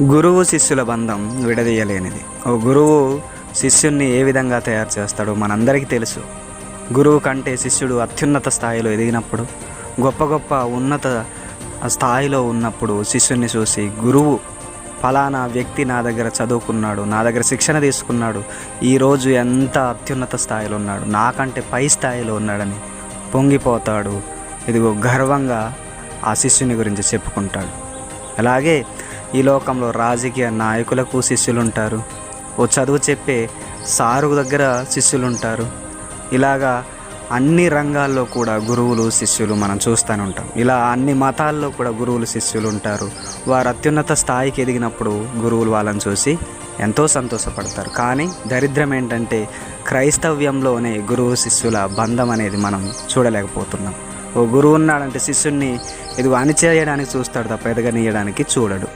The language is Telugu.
గురువు శిష్యుల బంధం విడదీయలేనిది. ఓ గురువు శిష్యుణ్ణి ఏ విధంగా తయారు చేస్తాడో మనందరికీ తెలుసు. గురువు కంటే శిష్యుడు అత్యున్నత స్థాయిలో ఎదిగినప్పుడు, గొప్ప గొప్ప ఉన్నత స్థాయిలో ఉన్నప్పుడు శిష్యుణ్ణి చూసి గురువు ఫలానా వ్యక్తి నా దగ్గర చదువుకున్నాడు, నా దగ్గర శిక్షణ తీసుకున్నాడు, ఈరోజు ఎంత అత్యున్నత స్థాయిలో ఉన్నాడు, నాకంటే పై స్థాయిలో ఉన్నాడని పొంగిపోతాడు. ఇదిగో గర్వంగా ఆ శిష్యుని గురించి చెప్పుకుంటాడు. అలాగే ఈ లోకంలో రాజకీయ నాయకులకు శిష్యులు ఉంటారు, ఓ చదువు చెప్పే సారు దగ్గర శిష్యులు ఉంటారు. ఇలాగా అన్ని రంగాల్లో కూడా గురువులు శిష్యులు మనం చూస్తూనే ఉంటాం. ఇలా అన్ని మతాల్లో కూడా గురువులు శిష్యులు ఉంటారు. వారు అత్యున్నత స్థాయికి ఎదిగినప్పుడు గురువులు వాళ్ళని చూసి ఎంతో సంతోషపడతారు. కానీ దరిద్రం ఏంటంటే క్రైస్తవ్యంలోనే గురువు శిష్యుల బంధం అనేది మనం చూడలేకపోతున్నాం. ఓ గురువు ఉన్నాడంటే శిష్యుణ్ణి ఇది అణిచేయడానికి చూస్తాడు తప్ప ఎదగనీయడానికి చూడడు.